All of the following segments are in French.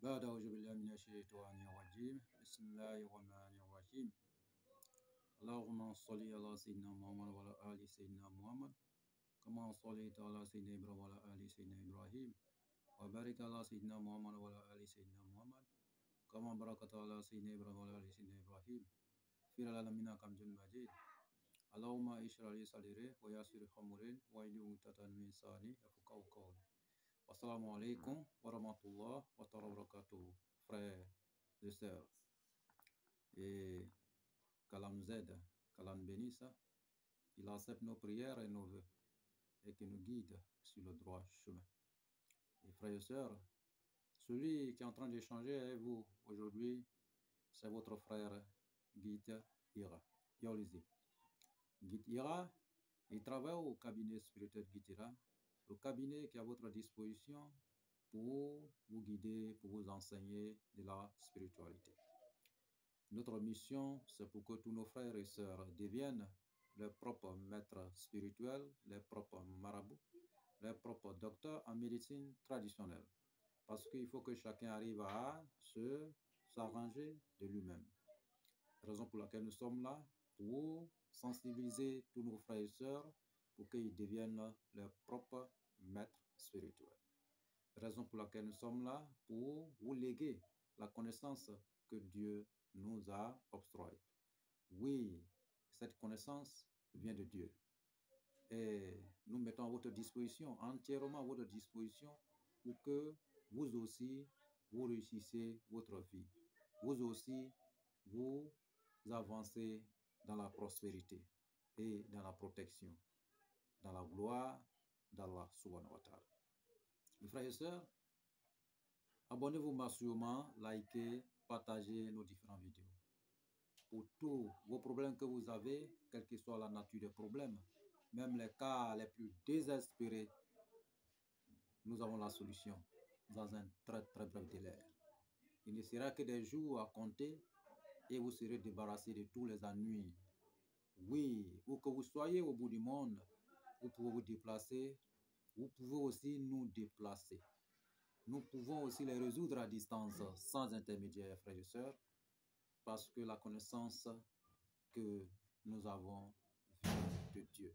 بعد أعوذ بالله من الشيطان الرجيم بسم الله الرحمن الرحيم اللهم صل على سيدنا محمد وعلى آل سيدنا محمد كما صليت على سيدنا إبراهيم وعلى آل سيدنا إبراهيم وبارك على سيدنا محمد وعلى آل سيدنا محمد كما باركت على سيدنا إبراهيم وعلى آل سيدنا إبراهيم في العالمين حميد مجيد اللهم اشرح لي صدري ويسر أمري واحلل عقدة من لساني يفقهوا قولي. Assalamu alaikum wa rahmatullah wa ta'ala wa barakatuh, frères et sœurs. Et qu'Allah nous aide, qu'Allah nous bénisse, qu'il accepte nos prières et nos vœux et qu'il nous guide sur le droit chemin. Et frères et sœurs, celui qui est en train d'échanger avec vous aujourd'hui, c'est votre frère Guide Ira. Yolizi. Guide Ira, il travaille au cabinet spirituel Guide Ira, le cabinet qui est à votre disposition pour vous guider, pour vous enseigner de la spiritualité. Notre mission, c'est pour que tous nos frères et sœurs deviennent leurs propres maîtres spirituels, leurs propres marabouts, leurs propres docteurs en médecine traditionnelle. Parce qu'il faut que chacun arrive à s'arranger de lui-même. Raison pour laquelle nous sommes là, pour sensibiliser tous nos frères et sœurs, pour qu'ils deviennent leurs propres maîtres spirituels. Raison pour laquelle nous sommes là, pour vous léguer la connaissance que Dieu nous a octroyée. Oui, cette connaissance vient de Dieu. Et nous mettons à votre disposition, entièrement à votre disposition, pour que vous aussi, vous réussissiez votre vie. Vous aussi, vous avancez dans la prospérité et dans la protection, dans la gloire d'Allah subhanahu wa ta'ala. Mes frères et sœurs, abonnez-vous massivement, likez, partagez nos différentes vidéos. Pour tous vos problèmes que vous avez, quelle que soit la nature des problèmes, même les cas les plus désespérés, nous avons la solution dans un très très bref délai. Il ne sera que des jours à compter et vous serez débarrassé de tous les ennuis. Oui, où que vous soyez au bout du monde, vous pouvez vous déplacer, vous pouvez aussi nous déplacer. Nous pouvons aussi les résoudre à distance, sans intermédiaire, frères et sœurs, parce que la connaissance que nous avons vient de Dieu.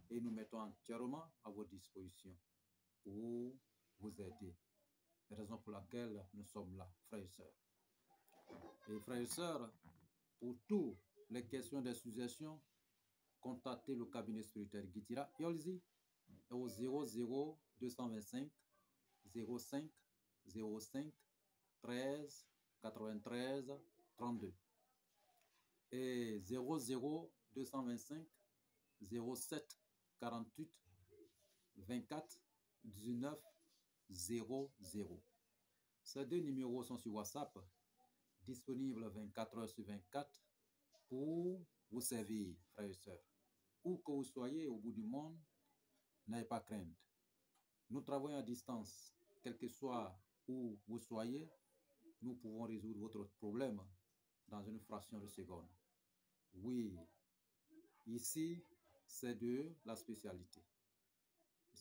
Et nous mettons entièrement à votre disposition pour vous aider. Raison pour laquelle nous sommes là, frères et sœurs. Et frères et sœurs, pour toutes les questions de suggestions, contactez le cabinet spirituel Guide Ira Yolizi au 00 225 05 05 13 93 32 et 00 225 07 48 24 19 00. Ces deux numéros sont sur WhatsApp, disponibles 24 heures sur 24 pour vous servir, frères et sœurs. Où que vous soyez au bout du monde, n'ayez pas crainte. Nous travaillons à distance, quel que soit où vous soyez, nous pouvons résoudre votre problème dans une fraction de seconde. Oui, ici, c'est de la spécialité.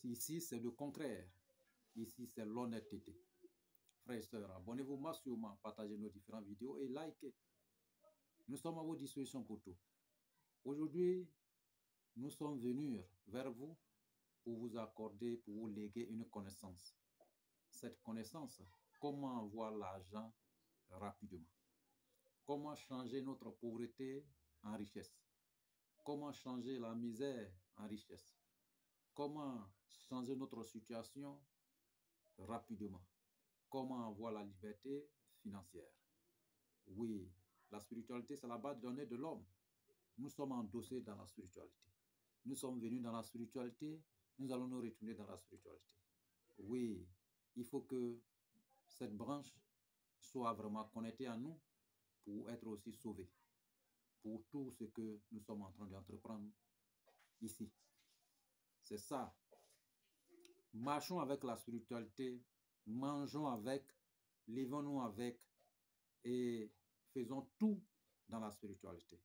Ici, c'est le concret. Ici, c'est l'honnêteté. Frères et sœurs, abonnez-vous massivement, partagez nos différentes vidéos et likez. Nous sommes à votre disposition pour tout. Aujourd'hui, nous sommes venus vers vous pour vous accorder, pour vous léguer une connaissance. Cette connaissance, comment avoir l'argent rapidement. Comment changer notre pauvreté en richesse. Comment changer la misère en richesse. Comment changer notre situation rapidement. Comment avoir la liberté financière. Oui, la spiritualité, c'est la base de données de l'homme. Nous sommes endossés dans la spiritualité. Nous sommes venus dans la spiritualité, nous allons nous retourner dans la spiritualité. Oui, il faut que cette branche soit vraiment connectée à nous pour être aussi sauvée. Pour tout ce que nous sommes en train d'entreprendre ici. C'est ça. Marchons avec la spiritualité, mangeons avec, vivons-nous avec et faisons tout dans la spiritualité.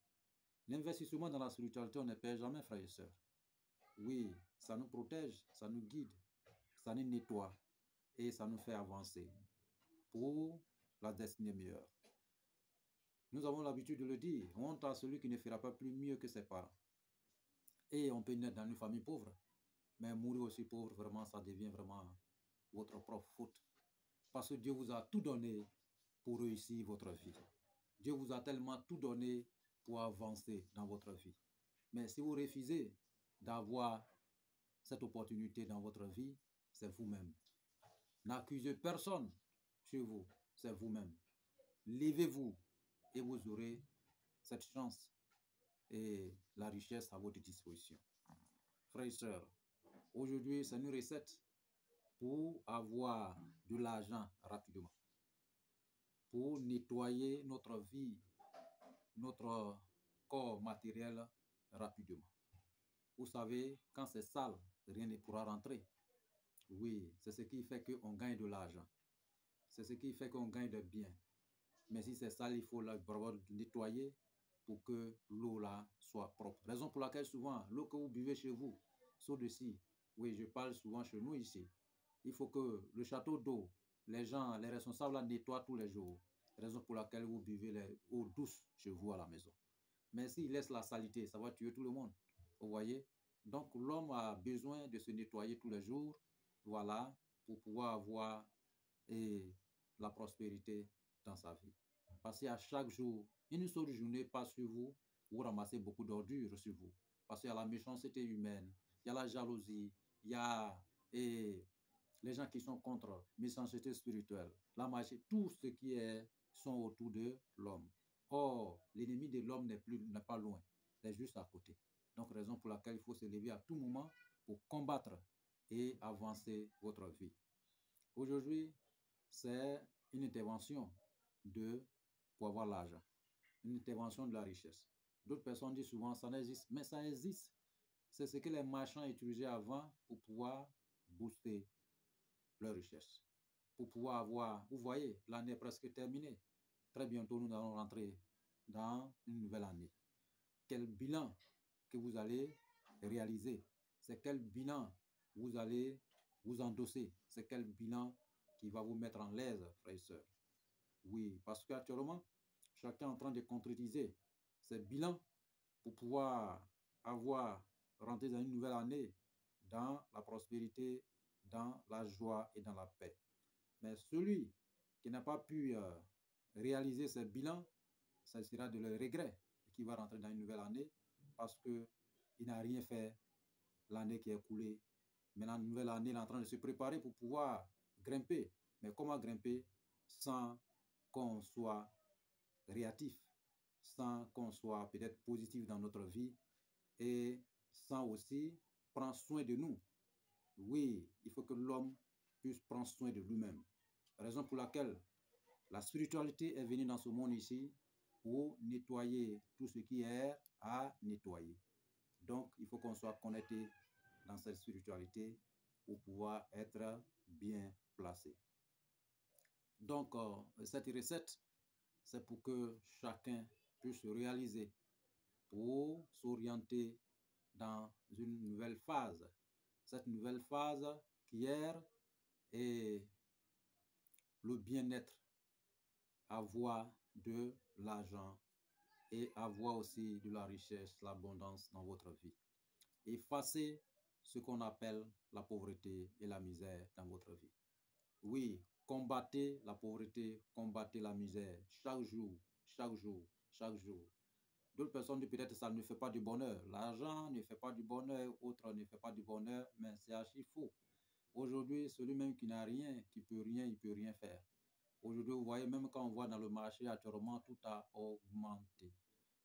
L'investissement dans la spiritualité, on ne perd jamais, frères et sœurs. Oui, ça nous protège, ça nous guide, ça nous nettoie et ça nous fait avancer. pour la destinée meilleure. Nous avons l'habitude de le dire, honte à celui qui ne fera pas plus mieux que ses parents. Et on peut naître dans une famille pauvre, mais mourir aussi pauvre, vraiment, ça devient vraiment votre propre faute. Parce que Dieu vous a tout donné pour réussir votre vie. Dieu vous a tellement tout donné pour avancer dans votre vie. Mais si vous refusez d'avoir cette opportunité dans votre vie, c'est vous-même. N'accusez personne chez vous, c'est vous-même. Levez-vous et vous aurez cette chance et la richesse à votre disposition. Frères et sœurs, aujourd'hui, c'est une recette pour avoir de l'argent rapidement, pour nettoyer notre vie, notre corps matériel rapidement. Vous savez, quand c'est sale, rien ne pourra rentrer. Oui, c'est ce qui fait qu'on gagne de l'argent. C'est ce qui fait qu'on gagne de biens. Mais si c'est sale, il faut le nettoyer pour que l'eau là soit propre. Raison pour laquelle souvent, l'eau que vous buvez chez vous, ci-dessus, oui, je parle souvent chez nous ici, il faut que le château d'eau, les gens, les responsables la nettoient tous les jours. Raison pour laquelle vous buvez l'eau douce chez vous à la maison. Mais s'il laisse la saleté, ça va tuer tout le monde. Vous voyez? Donc l'homme a besoin de se nettoyer tous les jours, voilà, pour pouvoir avoir la prospérité dans sa vie. Parce qu'à chaque jour, une seule journée passe sur vous, vous ramassez beaucoup d'ordures sur vous. Parce qu'il y a la méchanceté humaine, il y a la jalousie, il y a les gens qui sont contre méchanceté spirituelle, la magie, tout ce qui sont autour de l'homme. Or, l'ennemi de l'homme n'est pas loin, il est juste à côté. Donc, raison pour laquelle il faut se lever à tout moment pour combattre et avancer votre vie. Aujourd'hui, c'est une intervention pour avoir l'argent, une intervention de la richesse. D'autres personnes disent souvent ça n'existe, mais ça existe. C'est ce que les marchands utilisaient avant pour pouvoir booster leur richesse, pour pouvoir avoir, vous voyez, l'année est presque terminée. Très bientôt, nous allons rentrer dans une nouvelle année. Quel bilan que vous allez réaliser? C'est quel bilan vous allez vous endosser? C'est quel bilan qui va vous mettre en l'aise, frères et sœurs? Oui, parce qu'actuellement, chacun est en train de concrétiser ses bilans pour pouvoir rentrer dans une nouvelle année dans la prospérité, dans la joie et dans la paix. Mais celui qui n'a pas pu réaliser ses bilans, ça sera de le regret qui va rentrer dans une nouvelle année parce qu'il n'a rien fait l'année qui est écoulée. Maintenant, la nouvelle année, il est en train de se préparer pour pouvoir grimper. Mais comment grimper sans qu'on soit réactif, sans qu'on soit peut-être positif dans notre vie et sans aussi prendre soin de nous. Oui, il faut que l'homme puisse prendre soin de lui-même. Raison pour laquelle la spiritualité est venue dans ce monde ici pour nettoyer tout ce qui est à nettoyer. Donc, il faut qu'on soit connecté dans cette spiritualité pour pouvoir être bien placé. Donc, cette recette, c'est pour que chacun puisse se réaliser, pour s'orienter dans une nouvelle phase. Cette nouvelle phase qui est le bien-être, avoir de l'argent et avoir aussi de la richesse, l'abondance dans votre vie. Effacez ce qu'on appelle la pauvreté et la misère dans votre vie. Oui, combattez la pauvreté, combattez la misère chaque jour, chaque jour, chaque jour. D'autres personnes disent peut-être que ça ne fait pas du bonheur. L'argent ne fait pas du bonheur, autre ne fait pas du bonheur, mais c'est archi faux. Aujourd'hui, celui même qui n'a rien, qui peut rien, il ne peut rien faire. Aujourd'hui, vous voyez, même quand on voit dans le marché, actuellement, tout a augmenté.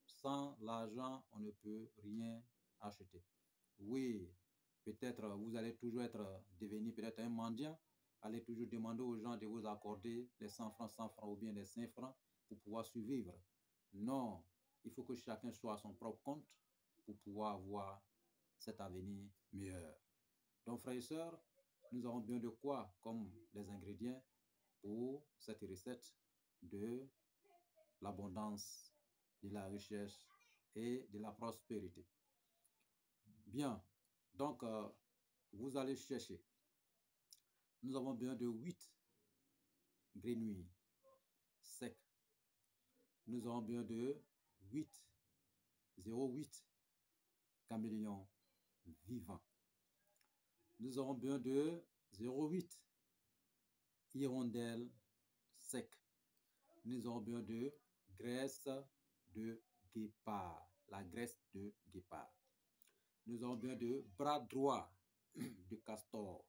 Sans l'argent, on ne peut rien acheter. Oui, peut-être vous allez toujours devenir peut-être un mendiant, allez toujours demander aux gens de vous accorder les 100 francs ou bien les 5 francs pour pouvoir survivre. Non, il faut que chacun soit à son propre compte pour pouvoir avoir cet avenir meilleur. Donc, frères et sœurs, nous avons bien de quoi comme les ingrédients pour cette recette de l'abondance, de la richesse et de la prospérité. Bien, donc vous allez chercher. Nous avons besoin de 8 grenouilles secs. Nous avons besoin de 0,8 caméléons vivants. Nous avons besoin de 0,8 hirondelles secs. Nous avons besoin de graisse de guépard, la graisse de guépard. Nous avons besoin de bras droit de castor,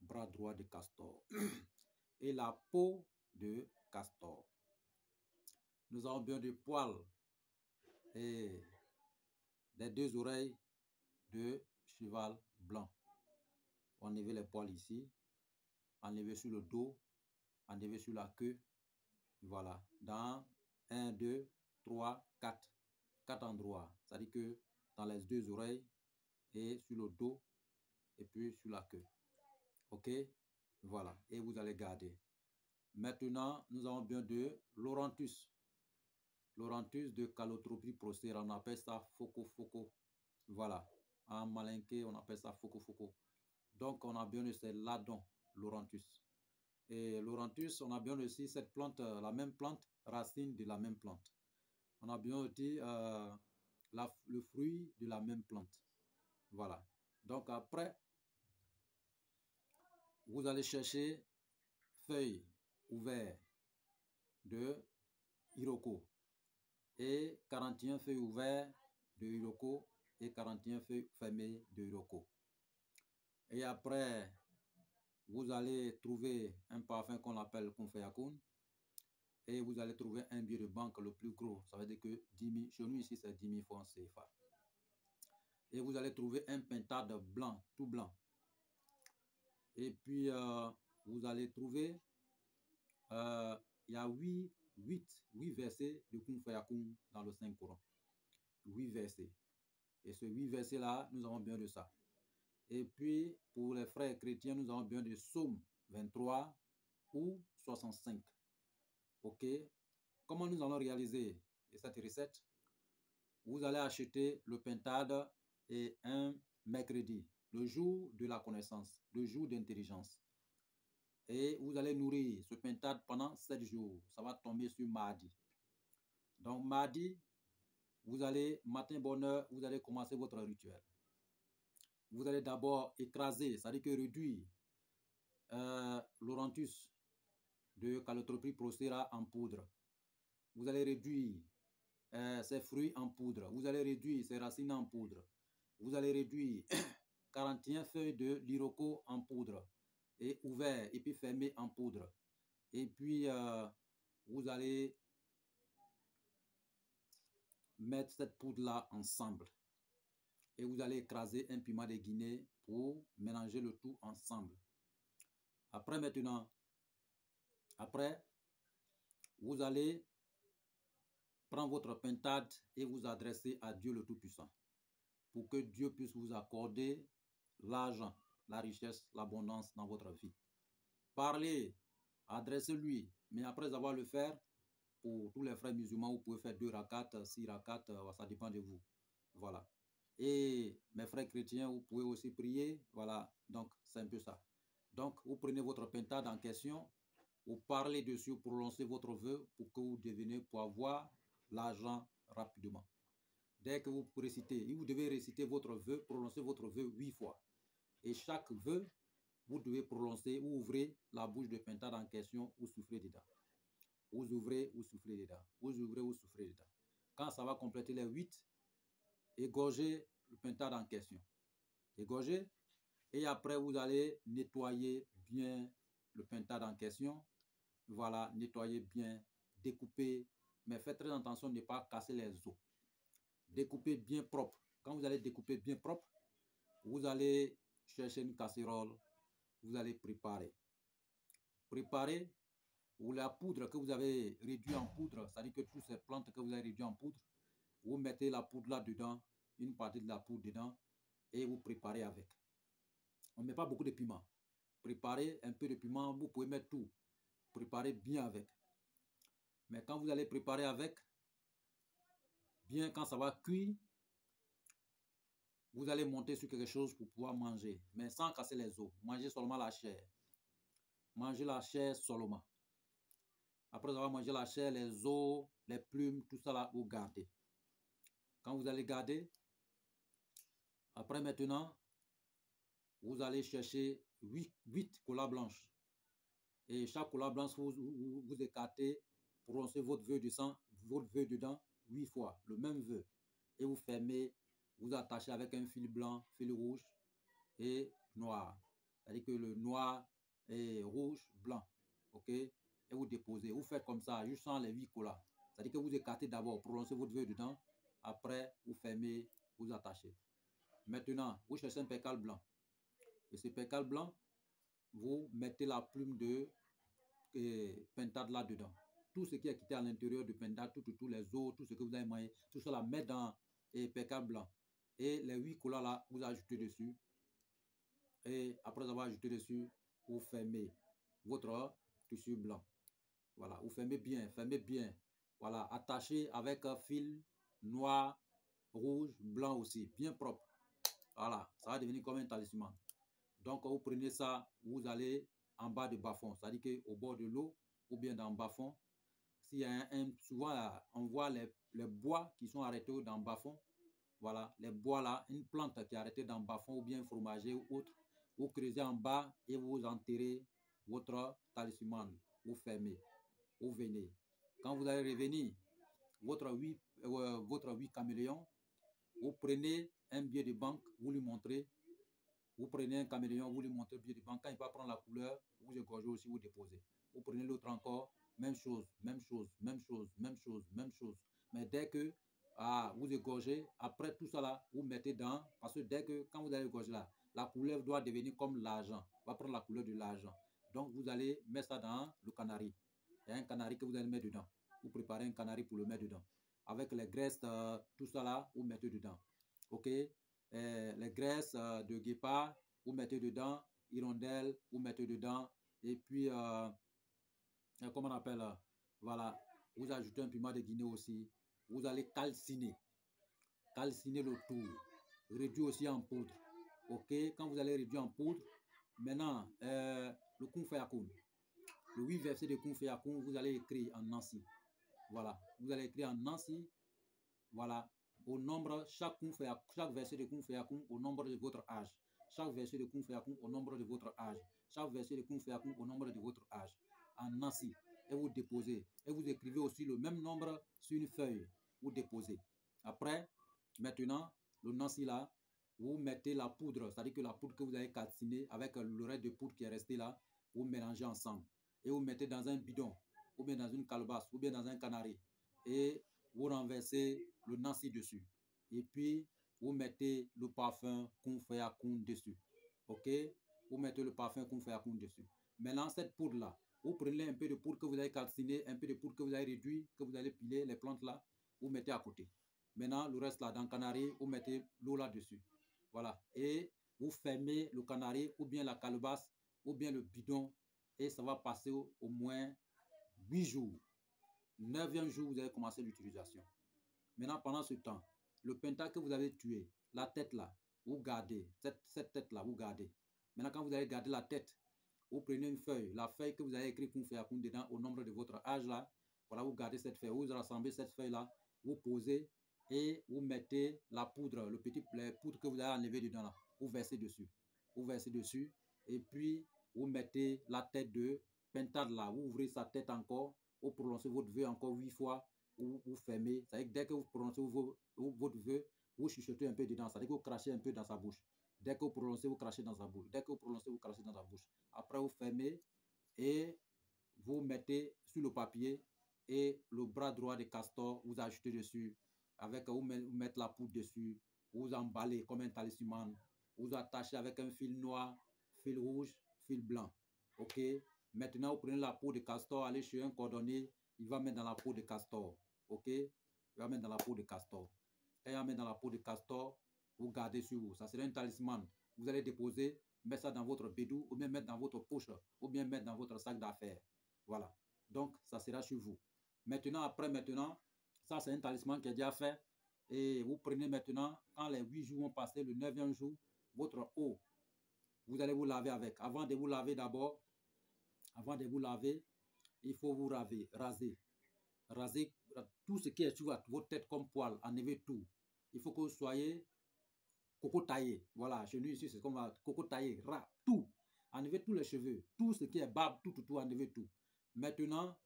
bras droit de castor et la peau de castor. Nous avons besoin de poils et des 2 oreilles de cheval blanc. Enlevez les poils ici, enlevez sur le dos, enlevez sur la queue. Voilà, dans 1, 2, 3, 4 endroits. C'est-à-dire que dans les 2 oreilles et sur le dos et puis sur la queue. Ok, voilà, et vous allez garder. Maintenant, nous avons besoin de l'Oronthus. L'Oronthus de Calotropis procera, on appelle ça foco. Voilà, en malinqué, on appelle ça foco. Donc, on a besoin de ces ladons, l'Oronthus. Et l'Oronthus, on a besoin aussi cette plante, la même plante, racine de la même plante. On a besoin aussi le fruit de la même plante. Voilà. Donc après, vous allez chercher feuilles ouvertes de Iroko et 41 feuilles ouvertes de Iroko et 41 feuilles fermées de Iroko. Et après, vous allez trouver un parfum qu'on appelle Kunfeyakun et vous allez trouver un billet de banque le plus gros. Ça veut dire que 10 000, chez nous ici c'est 10 000 francs CFA. Et vous allez trouver un pintade blanc, tout blanc. Et puis, vous allez trouver, il y a 8 versets de Kun Fayakun dans le Saint-Coran. 8 versets. Et ce 8 versets-là, nous avons besoin de ça. Et puis, pour les frères chrétiens, nous avons besoin de Psaume 23 ou 65. OK? Comment nous allons réaliser cette recette? Vous allez acheter le pintade et un mercredi, le jour de la connaissance, le jour d'intelligence. Et vous allez nourrir ce pintade pendant 7 jours. Ça va tomber sur mardi. Donc mardi, vous allez, matin bonne heure, vous allez commencer votre rituel. Vous allez d'abord écraser, c'est-à-dire que réduire l'Oronthus de Calotropis procera en poudre. Vous allez réduire ses fruits en poudre. Vous allez réduire ses racines en poudre. Vous allez réduire 41 feuilles de l'Iroko en poudre et ouvert et puis fermé en poudre. Et puis, vous allez mettre cette poudre-là ensemble. Et vous allez écraser un piment de Guinée pour mélanger le tout ensemble. Après, vous allez prendre votre pintade et vous adresser à Dieu le Tout-Puissant pour que Dieu puisse vous accorder l'argent, la richesse, l'abondance dans votre vie. Parlez, adressez-lui, mais après avoir le faire, pour tous les frères musulmans, vous pouvez faire 2 rakats, 6 rakats, ça dépend de vous. Voilà. Et mes frères chrétiens, vous pouvez aussi prier. Voilà, donc c'est un peu ça. Donc, vous prenez votre pintade en question, vous parlez dessus, vous prononcez votre vœu pour que vous deveniez pour avoir l'argent rapidement. Dès que vous récitez, vous devez réciter votre vœu, prononcer votre vœu 8 fois. Et chaque vœu, vous devez prononcer ou ouvrir la bouche de pintade en question ou souffler dedans. Vous ouvrez, vous soufflez dedans. Vous ouvrez, vous soufflez dedans. Quand ça va compléter les 8, égorgez le pintade en question. Égorgez. Et après, vous allez nettoyer bien le pintade en question. Voilà, nettoyez bien, découpez. Mais faites très attention de ne pas casser les os. Découpez bien propre. Quand vous allez découper bien propre, vous allez chercher une casserole. Vous allez préparer. Préparez. Ou la poudre que vous avez réduite en poudre, c'est-à-dire que toutes ces plantes que vous avez réduites en poudre, vous mettez la poudre là-dedans, une partie de la poudre dedans, et vous préparez avec. On ne met pas beaucoup de piment. Préparez un peu de piment, vous pouvez mettre tout. Préparez bien avec. Mais quand vous allez préparer avec, bien quand ça va cuire, vous allez monter sur quelque chose pour pouvoir manger, mais sans casser les os. Mangez seulement la chair. Mangez la chair seulement. Après avoir mangé la chair, les os, les plumes, tout ça là, vous gardez. Quand vous allez garder, après maintenant, vous allez chercher 8 colas blanches. Et chaque cola blanche, vous écartez, prononcez votre vœu de sang, votre vœu dedans 8 fois, le même vœu. Et vous fermez, vous attachez avec un fil blanc, fil rouge et noir. C'est-à-dire que le noir est rouge, blanc. OK? Et vous déposez. Vous faites comme ça, juste sans les 8 colas. C'est-à-dire que vous écartez d'abord, prononcez votre vœu dedans. Après, vous fermez, vous attachez. Maintenant, vous cherchez un percal blanc. Et ce percal blanc, vous mettez la plume de pentade là-dedans. Tout ce qui est quitté à l'intérieur du pentade, tous les os, tout ce que vous avez mangé, tout cela met dans le percal blanc. Et les 8 colas là, vous ajoutez dessus. Et après avoir ajouté dessus, vous fermez votre tissu blanc. Voilà, vous fermez bien, fermez bien. Voilà, attachez avec un fil noir, rouge, blanc aussi, bien propre. Voilà, ça va devenir comme un talisman. Donc, vous prenez ça, vous allez en bas de bas-fond, c'est-à-dire qu'au bord de l'eau ou bien dans le bas-fond. S'il y a souvent, on voit les bois qui sont arrêtés dans le bas-fond. Voilà, les bois là, une plante qui est arrêtée dans le bas-fond ou bien fromager ou autre. Vous creusez en bas et vous enterrez votre talisman. Vous fermez, vous venez. Quand vous allez revenir, votre 8 caméléons, vous prenez un billet de banque, vous lui montrez. Vous prenez un caméléon, vous lui montrez le billet de banque. Quand il va prendre la couleur, vous égorgez aussi, vous déposez. Vous prenez l'autre encore, même chose, même chose, même chose, même chose, même chose. Mais dès que vous égorgez, après tout ça là, vous mettez dans, parce que dès que, quand vous allez égorger là, la couleur doit devenir comme l'argent, va prendre la couleur de l'argent. Donc vous allez mettre ça dans le canari. Il y a un canari que vous allez mettre dedans. Vous préparez un canari pour le mettre dedans. Avec les graisses, tout ça là, vous mettez dedans. OK? Les graisses de guépard, vous mettez dedans, hirondelle, vous mettez dedans, et puis, comment on appelle, voilà, vous ajoutez un piment de Guinée aussi, vous allez calciner le tout, réduire aussi en poudre, ok, quand vous allez réduire en poudre, maintenant, le Kun Fayakoun, le 8 versets de Kun Fayakoun, vous allez écrire en Nancy, voilà, vous allez écrire en Nancy, voilà, au nombre, chaque verset de Kun Fayakoun au nombre de votre âge. Chaque verset de Kun Fayakoun au nombre de votre âge. Chaque verset de Kun Fayakoun au nombre de votre âge. En Nancy. Et vous déposez. Et vous écrivez aussi le même nombre sur une feuille. Vous déposez. Après, maintenant, le Nancy là, vous mettez la poudre. C'est-à-dire que la poudre que vous avez calcinée avec le reste de poudre qui est resté là, vous mélangez ensemble. Et vous mettez dans un bidon, ou bien dans une calebasse, ou bien dans un canari. Et vous renversez le Nancy dessus. Et puis, vous mettez le parfum Kun Fayakoun dessus. OK? Vous mettez le parfum Kun Fayakoun dessus. Maintenant, cette poudre-là, vous prenez un peu de poudre que vous avez calciné, un peu de poudre que vous avez réduit, que vous allez piler les plantes là, vous mettez à côté. Maintenant, le reste là, dans le canari, vous mettez l'eau là-dessus. Voilà. Et vous fermez le canari, ou bien la calebasse, ou bien le bidon, et ça va passer au moins 8 jours. 9e jour, vous allez commencer l'utilisation. Maintenant, pendant ce temps, le pentade que vous avez tué, la tête là, vous gardez. Cette tête là, vous gardez. Maintenant, quand vous allez garder la tête, vous prenez une feuille, la feuille que vous avez écrit Kun Fayakoun dedans au nombre de votre âge là. Voilà, vous gardez cette feuille, vous rassemblez cette feuille là, vous posez et vous mettez la poudre, les poudres que vous avez enlevées dedans là, vous versez dessus. Vous versez dessus et puis vous mettez la tête de pentade là, vous ouvrez sa tête encore, vous prononcez votre vœu encore 8 fois, vous fermez. C'est-à-dire que dès que vous prononcez votre vœu, vous chuchotez un peu dedans, c'est-à-dire que vous crachez un peu dans sa bouche. Dès que vous prononcez, vous crachez dans sa bouche. Dès que vous prononcez, vous crachez dans sa bouche. Après, vous fermez et vous mettez sur le papier et le bras droit de castor, vous ajoutez dessus. Avec, vous mettez la poudre dessus. Vous emballez comme un talisman. Vous attachez avec un fil noir, fil rouge, fil blanc. OK? Maintenant, vous prenez la peau de castor, allez chez un cordonnier, il va mettre dans la peau de castor. OK? Il va mettre dans la peau de castor. Et il va mettre dans la peau de castor, vous gardez sur vous. Ça serait un talisman. Vous allez déposer, mettre ça dans votre bédou, ou bien mettre dans votre poche, ou bien mettre dans votre sac d'affaires. Voilà. Donc, ça sera chez vous. Maintenant, ça c'est un talisman qui est déjà fait. Et vous prenez maintenant, quand les 8 jours ont passé, le 9e jour, votre eau, vous allez vous laver avec. Avant de vous laver, il faut vous raser tout ce qui est sur votre tête comme poil, enlevez tout. Il faut que vous soyez coco taillé. Voilà, chez nous ici, c'est comme coco taillé, tout. Enlevez tous les cheveux, tout ce qui est barbe, tout, enlevez tout. Maintenant,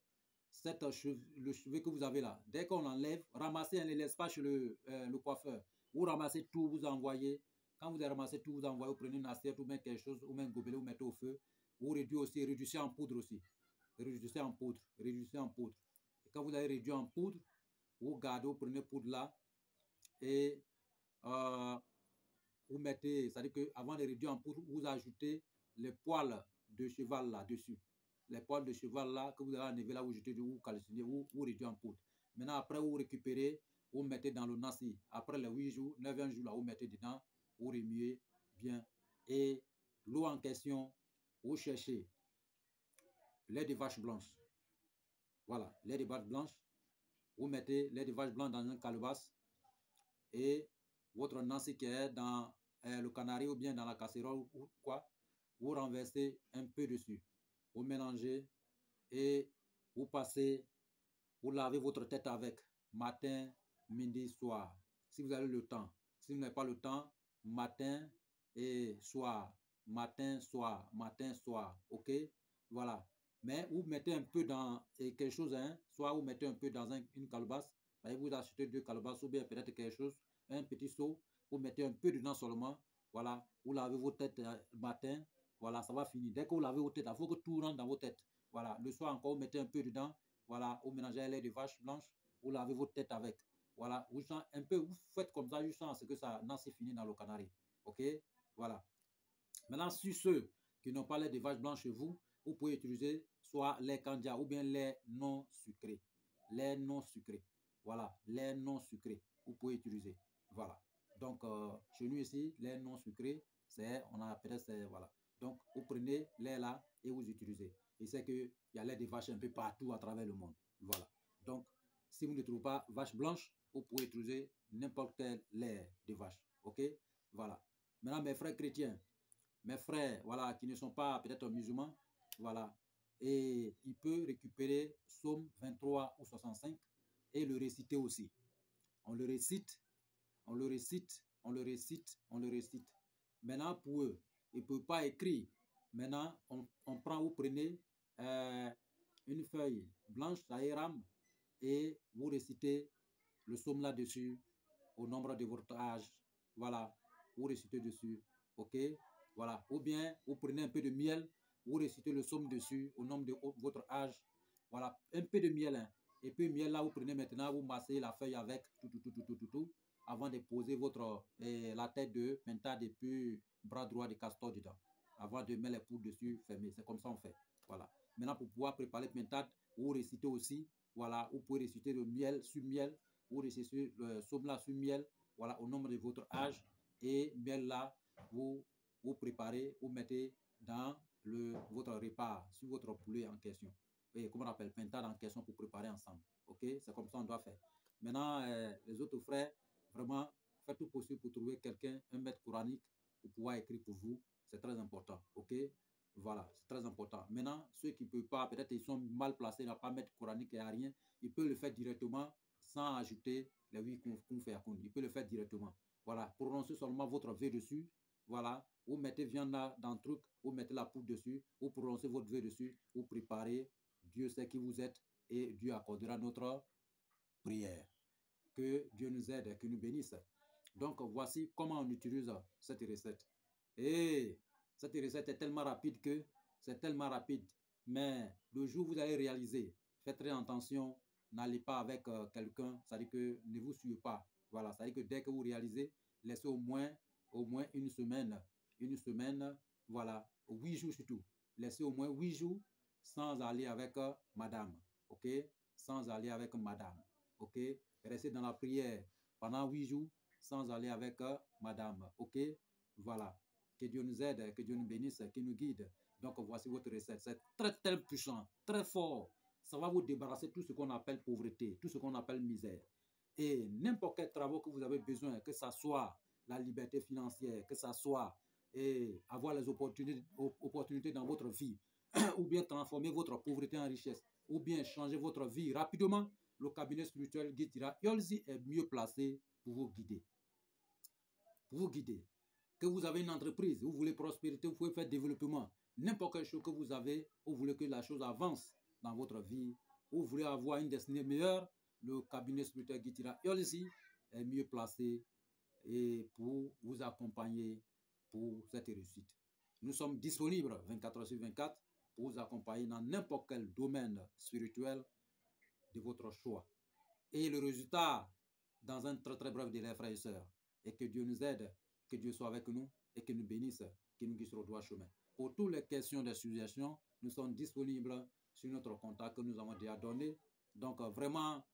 le cheveu que vous avez là, dès qu'on enlève, ramassez, ne laisse pas chez le coiffeur. Vous ramassez tout, vous envoyez. Quand vous avez ramassé tout, vous envoyez, vous prenez une assiette ou même quelque chose, ou même un gobelet, vous mettez au feu. Vous réduisez en poudre aussi. Réduisez en poudre. Et quand vous avez réduit en poudre, vous gardez, vous prenez poudre là et vous mettez, c'est-à-dire qu'avant de réduire en poudre, vous ajoutez les poils de cheval là-dessus. Les poils de cheval là, que vous avez enlevé là, vous jetez, vous calcinez, vous réduisez en poudre. Maintenant, après, vous récupérez, vous mettez dans le nasi. Après les 8 jours, 9e jour là, vous mettez dedans, vous remuez bien. Et l'eau en question, vous cherchez lait de vache blanche. Voilà, lait de vache blanche. Vous mettez lait de vache blanche dans une calebasse et votre nasi qui est dans le canari ou bien dans la casserole ou quoi, vous renversez un peu dessus. Vous mélangez et vous passez, vous lavez votre tête avec matin, midi, soir. Si vous avez le temps. Si vous n'avez pas le temps, matin et soir. Matin, soir, matin, soir. OK? Voilà. Mais vous mettez un peu dans quelque chose, hein? Soit vous mettez un peu dans une calebasse. Vous achetez 2 calebasses ou bien peut-être quelque chose, un petit seau. Vous mettez un peu dedans seulement. Voilà. Vous lavez vos têtes le matin. Voilà, ça va finir. Dès que vous lavez vos têtes, il faut que tout rentre dans vos têtes. Voilà. Le soir encore, vous mettez un peu dedans. Voilà. Vous mélangez un lait de vache blanche. Vous lavez votre tête avec. Voilà. Vous changez un peu. Vous faites comme ça jusqu'à ce que ça c'est fini dans le canari. OK? Voilà. Maintenant, sur ceux qui n'ont pas lait de vache blanche chez vous, vous pouvez utiliser soit lait candia ou bien lait non sucré. Lait non sucré. Voilà. Lait non sucré. Vous pouvez utiliser. Voilà. Donc, chez nous ici, lait non sucré, c'est, on a peut-être, voilà. Donc, vous prenez lait là et vous utilisez. Et c'est qu'il y a lait de vache un peu partout à travers le monde. Voilà. Donc, si vous ne trouvez pas vache blanche, vous pouvez utiliser n'importe quel lait de vache. OK? Voilà. Maintenant, mes frères chrétiens, mes frères, voilà, qui ne sont pas peut-être musulmans, voilà, et il peut récupérer Psaume 23 ou 65 et le réciter aussi. On le récite, on le récite, on le récite, on le récite. Maintenant, pour eux, ils ne peuvent pas écrire. Maintenant, on prend, vous prenez une feuille blanche, ça rame, et vous récitez le psaume là-dessus, au nombre de votre âge. Voilà, vous récitez dessus. OK? Voilà. Ou bien, vous prenez un peu de miel, vous récitez le psaume dessus, au nombre de votre âge. Voilà, un peu de miel. Hein. Et puis, miel là, vous prenez maintenant, vous massez la feuille avec tout, avant de poser la tête de pentade et puis bras droit de castor dedans. Avant de mettre les poudres dessus, fermé. C'est comme ça on fait. Voilà. Maintenant, pour pouvoir préparer le pentade, vous récitez aussi. Voilà, vous pouvez réciter le miel sur miel. Vous récitez le psaume là sur miel. Voilà, au nombre de votre âge. Et miel là, vous préparez, vous mettez dans votre repas, sur votre poulet en question. Et comment on appelle, pentade en question pour préparer ensemble. OK? C'est comme ça on doit faire. Maintenant, les autres frères, vraiment, faites tout possible pour trouver quelqu'un, un maître coranique, pour pouvoir écrire pour vous. C'est très important. OK? Voilà, c'est très important. Maintenant, ceux qui ne peuvent pas, peut-être ils sont mal placés, ils n'ont pas maître coranique et rien, ils peuvent le faire directement sans ajouter les 8 qu'on fait à compte. Ils peuvent le faire directement. Voilà, prononcez seulement votre V dessus. Voilà, vous mettez viande là dans le truc, vous mettez la poudre dessus, vous prononcez votre V dessus, vous préparez. Dieu sait qui vous êtes et Dieu accordera notre prière. Que Dieu nous aide et que nous bénisse. Donc, voici comment on utilise cette recette. Et cette recette est tellement rapide que c'est tellement rapide. Mais le jour où vous allez réaliser, faites très attention, n'allez pas avec quelqu'un, c'est-à-dire que ne vous suivez pas. Voilà, c'est-à-dire que dès que vous réalisez, laissez au moins une semaine, voilà, 8 jours surtout. Laissez au moins 8 jours sans aller avec madame, ok? Sans aller avec madame, ok? Restez dans la prière pendant 8 jours sans aller avec madame, ok? Voilà. Que Dieu nous aide, que Dieu nous bénisse, qu'il nous guide. Donc, voici votre recette. C'est très, très puissant, très fort. Ça va vous débarrasser de tout ce qu'on appelle pauvreté, tout ce qu'on appelle misère. Et n'importe quel travail que vous avez besoin, que ce soit la liberté financière, que ce soit avoir les opportunités dans votre vie, ou bien transformer votre pauvreté en richesse, ou bien changer votre vie rapidement, le cabinet spirituel Guitira Yolzi est mieux placé pour vous guider. Pour vous guider. Que vous avez une entreprise, vous voulez prospérité, vous pouvez faire développement, n'importe quelle chose que vous avez, vous voulez que la chose avance dans votre vie, vous voulez avoir une destinée meilleure, le cabinet spirituel Guitira Yolzi est mieux placé et pour vous accompagner pour cette réussite. Nous sommes disponibles 24 heures sur 24 pour vous accompagner dans n'importe quel domaine spirituel de votre choix. Et le résultat, dans un très très bref délai, frères et sœurs, et que Dieu nous aide, que Dieu soit avec nous et qu'il nous bénisse, qu'il nous guide sur le droit chemin. Pour toutes les questions de suggestions, nous sommes disponibles sur notre contact que nous avons déjà donné. Donc vraiment,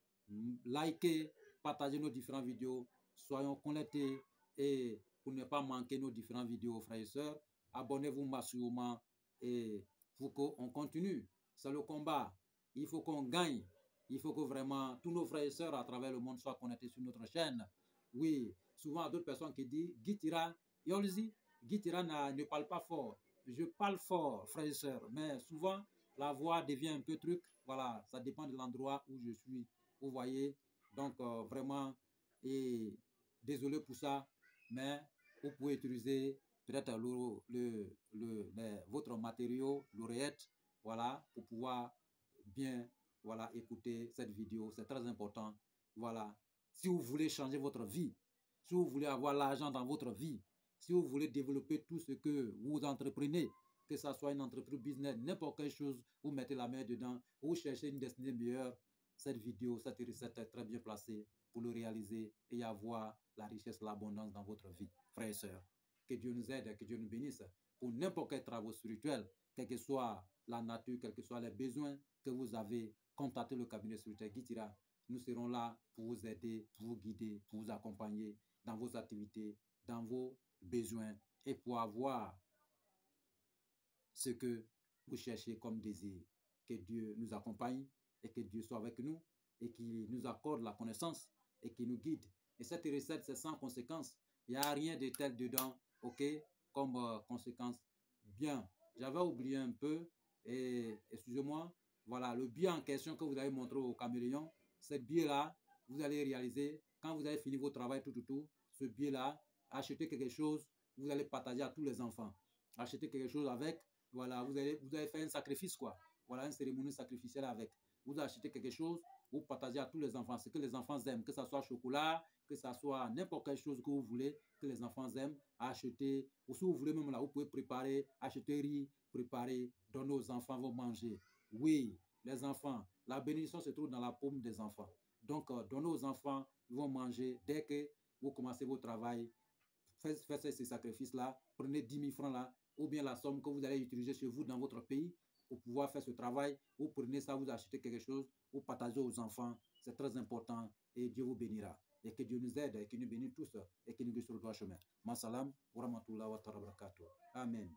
likez, partagez nos différentes vidéos, soyons connectés et pour ne pas manquer nos différentes vidéos, frères et sœurs, abonnez-vous massivement et pour qu'on continue. C'est le combat. Il faut qu'on gagne. Il faut que vraiment tous nos frères et sœurs à travers le monde soient connectés sur notre chaîne. Oui, souvent d'autres personnes qui disent Guitira, Yolzi, Guitira ne parle pas fort. Je parle fort, frères et sœurs, mais souvent la voix devient un peu truc. Voilà, ça dépend de l'endroit où je suis. Vous voyez, donc vraiment, et désolé pour ça, mais vous pouvez utiliser peut-être votre matériau, l'oreillette, voilà, pour pouvoir bien, voilà, écouter cette vidéo. C'est très important. Voilà, si vous voulez changer votre vie, si vous voulez avoir l'argent dans votre vie, si vous voulez développer tout ce que vous entreprenez, que ce soit une entreprise business, n'importe quelle chose, vous mettez la main dedans, vous cherchez une destinée meilleure, cette vidéo, cette recette est très bien placée pour le réaliser et avoir la richesse, l'abondance dans votre vie, frères et sœurs. Que Dieu nous aide, que Dieu nous bénisse pour n'importe quel travail spirituel, quelle que soit la nature, quels que soient les besoins que vous avez, contactez le cabinet spirituel Guitira. Nous serons là pour vous aider, pour vous guider, pour vous accompagner dans vos activités, dans vos besoins et pour avoir ce que vous cherchez comme désir. Que Dieu nous accompagne et que Dieu soit avec nous et qu'il nous accorde la connaissance et qu'il nous guide. Et cette recette, c'est sans conséquence. Il n'y a rien de tel dedans, ok, comme conséquence. Bien, j'avais oublié un peu, et excusez-moi, voilà, le billet en question que vous avez montré au caméléon, ce billet-là, vous allez réaliser, quand vous avez fini votre travail tout, ce billet-là, achetez quelque chose, vous allez partager à tous les enfants. Achetez quelque chose avec, voilà, vous allez faire un sacrifice, quoi. Voilà, une cérémonie sacrificielle avec. Vous achetez quelque chose, vous partagez à tous les enfants, ce que les enfants aiment, que ce soit chocolat, que ce soit n'importe quelle chose que vous voulez, que les enfants aiment, acheter. Ou si vous voulez même là, vous pouvez préparer, acheter riz, préparer, donner aux enfants, vont manger. Oui, les enfants, la bénédiction se trouve dans la paume des enfants. Donc, donnez aux enfants, ils vont manger dès que vous commencez votre travail. Faites ces sacrifices-là, prenez 10 000 francs là, ou bien la somme que vous allez utiliser chez vous dans votre pays pour pouvoir faire ce travail. Vous prenez ça, vous achetez quelque chose, vous partagez aux enfants. C'est très important et Dieu vous bénira. Et que Dieu nous aide et qu'il nous bénisse tous et qu'il nous guide sur le droit chemin. Ma salam, wa rahmatullah wa barakatuh. Amen.